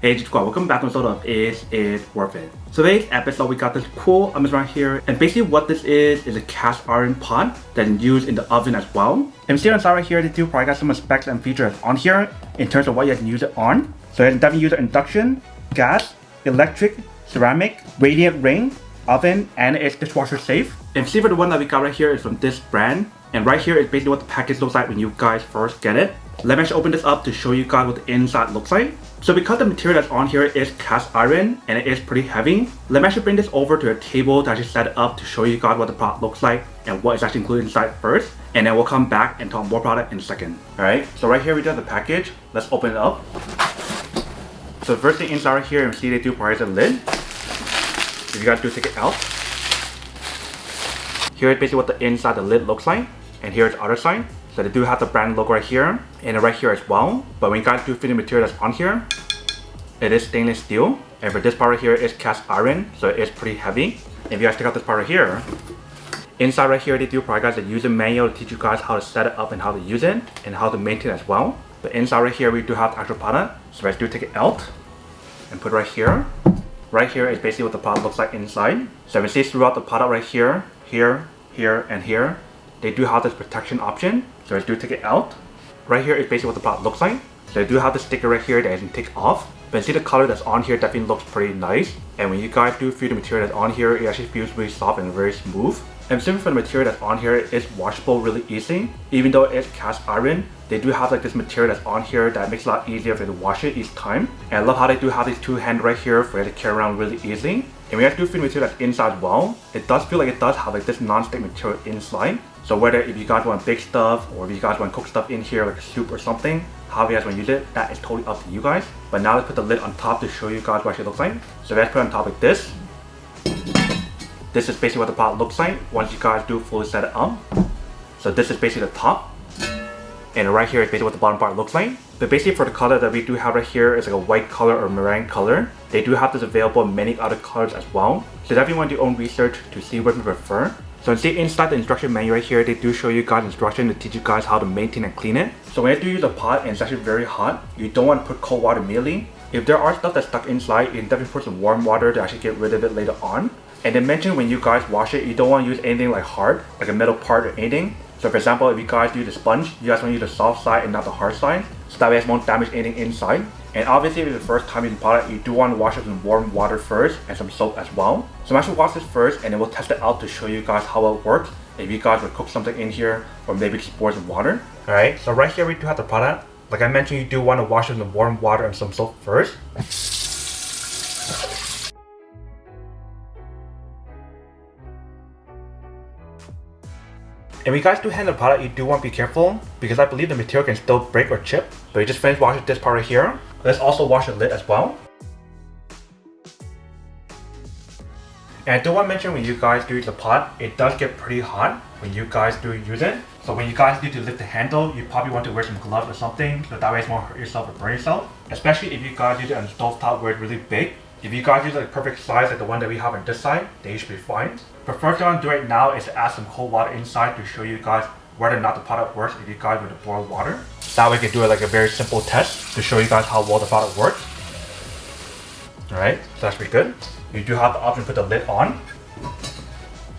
Hey Jitwa, welcome back to episode of Is It Worth It? So today's episode we got this cool image right here, and basically what this is a cast iron pot that is used in the oven as well. And see inside right here they do probably got some specs and features on here in terms of what you can use it on. So you can definitely use it induction, gas, electric, ceramic, radiant ring, oven, and it's dishwasher safe. And see for the one that we got right here is from this brand. And right here is basically what the package looks like when you guys first get it. Let me actually open this up to show you guys what the inside looks like. So because the material that's on here is cast iron and it is pretty heavy, let me actually bring this over to a table to actually set it up to show you guys what the product looks like and what is actually included inside first. And then we'll come back and talk more product in a second. Alright, so right here we do have the package. Let's open it up. So first thing inside right here, you see they do provide a lid. If you guys do take it out. Here is basically what the inside the lid looks like. And here's the other side. So they do have the brand logo right here and right here as well. But when you guys do fit the material that's on here, it is stainless steel. And for this part right here is cast iron, so it is pretty heavy. If you guys check out this part right here, inside right here they do provide guys a user manual to teach you guys how to set it up and how to use it and how to maintain it as well. But inside right here we do have the actual product. So let's do take it out and put it right here. Right here is basically what the product looks like inside. So you can see throughout the product right here, here, and here, they do have this protection option. So let's do take it out. Right here is basically what the product looks like. So they do have the sticker right here that you can take off. But you see the color that's on here definitely looks pretty nice. And when you guys do feel the material that's on here, it actually feels really soft and very smooth. And similar for the material that's on here, it's washable really easy. Even though it's cast iron, they do have like this material that's on here that makes it a lot easier for you to wash it each time. And I love how they do have these two hands right here for you to carry around really easily. And when you do feel the material that's inside as well, it does feel like it does have like this non-stick material inside. So whether if you guys want to bake stuff or if you guys want to cook stuff in here like a soup or something, how you guys want to use it, that is totally up to you guys. But now let's put the lid on top to show you guys what it looks like. So let's put it on top like this. This is basically what the pot looks like once you guys do fully set it up. So this is basically the top. And right here is basically what the bottom part looks like. But basically for the color that we do have right here is like a white color or meringue color. They do have this available in many other colors as well. So definitely want to do your own research to see what you prefer. So see inside the instruction manual right here, they do show you guys instruction to teach you guys how to maintain and clean it. So when you do use a pot and it's actually very hot, you don't want to put cold water immediately. If there are stuff that's stuck inside, you can definitely put some warm water to actually get rid of it later on. And they mentioned when you guys wash it, you don't want to use anything like hard, like a metal part or anything. So for example, if you guys use the sponge, you guys want to use the soft side and not the hard side. So that way it won't damage anything inside. And obviously if it's the first time using the product, you do want to wash it with warm water first and some soap as well. So I'm actually wash this first and then we'll test it out to show you guys how it works. If you guys would cook something in here or maybe just pour some water. Alright, so right here we do have the product. Like I mentioned, you do want to wash it with warm water and some soap first. And when you guys do handle the product, you do want to be careful because I believe the material can still break or chip. But you just finish washing this part right here. Let's also wash the lid as well. And I do want to mention when you guys do use the pot, it does get pretty hot when you guys do use it. So when you guys need to lift the handle, you probably want to wear some gloves or something so that way it won't hurt yourself or burn yourself. Especially if you guys use it on the stove top where it's really big. If you guys use like perfect size like the one that we have on this side, then you should be fine. But first thing I want to do right now is to add some cold water inside to show you guys whether or not the product works if you guys were to boil water. That way you can do it like a very simple test to show you guys how well the product works. Alright, so that's pretty good. You do have the option to put the lid on.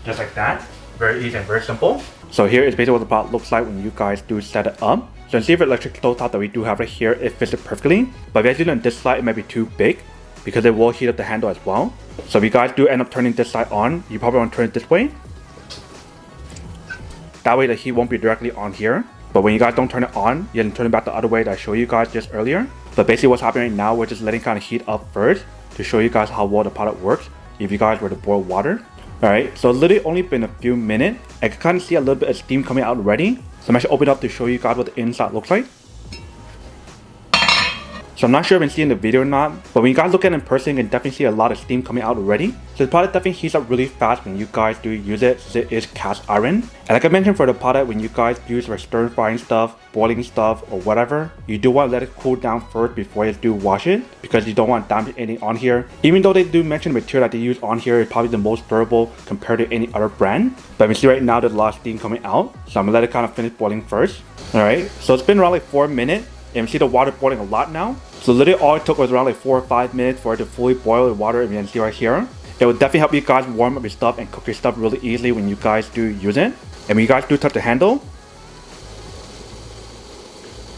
Just like that. Very easy and very simple. So here is basically what the product looks like when you guys do set it up. So you see the electric stove top that we do have right here, it fits it perfectly. But if you do it on this side, it might be too big, because it will heat up the handle as well. So if you guys do end up turning this side on, you probably want to turn it this way. That way the heat won't be directly on here. But when you guys don't turn it on, you can turn it back the other way that I showed you guys just earlier. But basically what's happening right now, we're just letting kind of heat up first to show you guys how well the product works if you guys were to boil water. Alright, so it's literally only been a few minutes. I can kind of see a little bit of steam coming out already. So I'm actually open up to show you guys what the inside looks like. So I'm not sure if you can see in the video or not, but when you guys look at it in person, you can definitely see a lot of steam coming out already. So the product definitely heats up really fast when you guys do use it, since it is cast iron. And like I mentioned for the product, when you guys use for stir frying stuff, boiling stuff, or whatever, you do want to let it cool down first before you do wash it, because you don't want to damage anything on here. Even though they do mention the material that they use on here is probably the most durable compared to any other brand. But you see right now there's a lot of steam coming out, so I'm gonna let it kind of finish boiling first. Alright, so it's been around like 4 minutes. And you see the water boiling a lot now. So literally all it took was around like 4 or 5 minutes for it to fully boil the water, and you can see right here. It will definitely help you guys warm up your stuff and cook your stuff really easily when you guys do use it. And when you guys do touch the handle,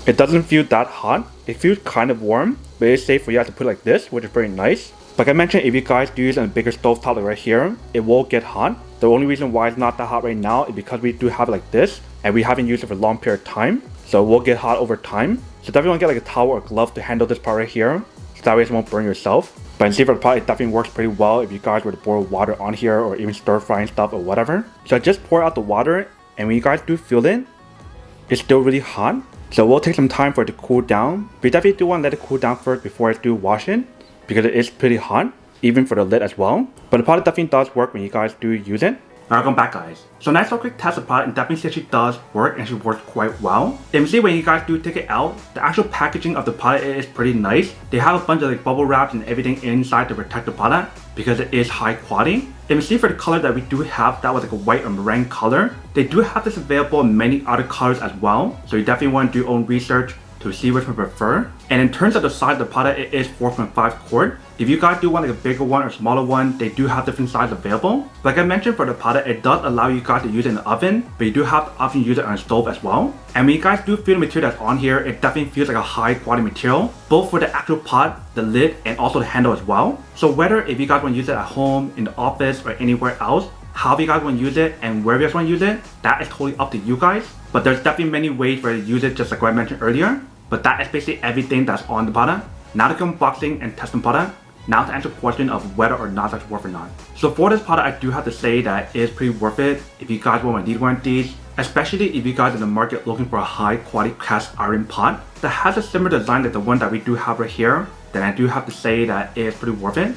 it doesn't feel that hot. It feels kind of warm, but it's safe for you guys to put it like this, which is pretty nice. Like I mentioned, if you guys do use it on a bigger stove top like right here, it will get hot. The only reason why it's not that hot right now is because we do have it like this, and we haven't used it for a long period of time. So it will get hot over time. So definitely want to get like a towel or glove to handle this part right here, so that way it won't burn yourself. But in see for the pot, it definitely works pretty well if you guys were to boil water on here or even stir frying stuff or whatever. So I just pour out the water, and when you guys do feel it, it's still really hot. So it will take some time for it to cool down. But you definitely do want to let it cool down first before I do wash it, because it is pretty hot, even for the lid as well. But the product definitely does work when you guys do use it. Alright, welcome back guys. So nice little quick test of the product, and definitely actually does work, and she works quite well. And you see when you guys do take it out, the actual packaging of the product is pretty nice. They have a bunch of like bubble wraps and everything inside to protect the product because it is high quality. And you see for the color that we do have, that was like a white or meringue color. They do have this available in many other colors as well. So you definitely want to do your own research to see which one you prefer. And in terms of the size of the product, it is 4.5 quart. If you guys do want like a bigger one or smaller one, they do have different sizes available. Like I mentioned for the product, it does allow you guys to use it in the oven, but you do have the option to use it on a stove as well. And when you guys do feel the material that's on here, it definitely feels like a high quality material, both for the actual pot, the lid, and also the handle as well. So whether if you guys want to use it at home, in the office, or anywhere else, however you guys want to use it and wherever you guys want to use it, that is totally up to you guys. But there's definitely many ways for you to use it, just like what I mentioned earlier. But that is basically everything that's on the product. Now to come unboxing and testing product. Now to answer the question of whether or not that's worth or not. So for this product, I do have to say that it is pretty worth it if you guys want to need one of these. Especially if you guys in the market looking for a high quality cast iron pot that has a similar design like the one that we do have right here, then I do have to say that it is pretty worth it.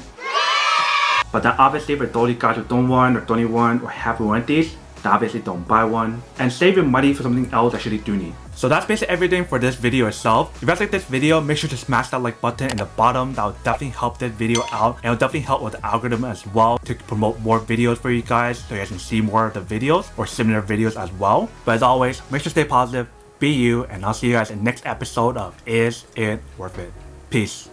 But then obviously for those of you guys who don't want or don't need one or have one of these, then obviously don't buy one and save your money for something else that you actually do need. So that's basically everything for this video itself. If you guys like this video, make sure to smash that like button in the bottom. That will definitely help this video out, and it will definitely help with the algorithm as well to promote more videos for you guys, so you guys can see more of the videos or similar videos as well. But as always, make sure to stay positive, be you, and I'll see you guys in the next episode of Is It Worth It? Peace.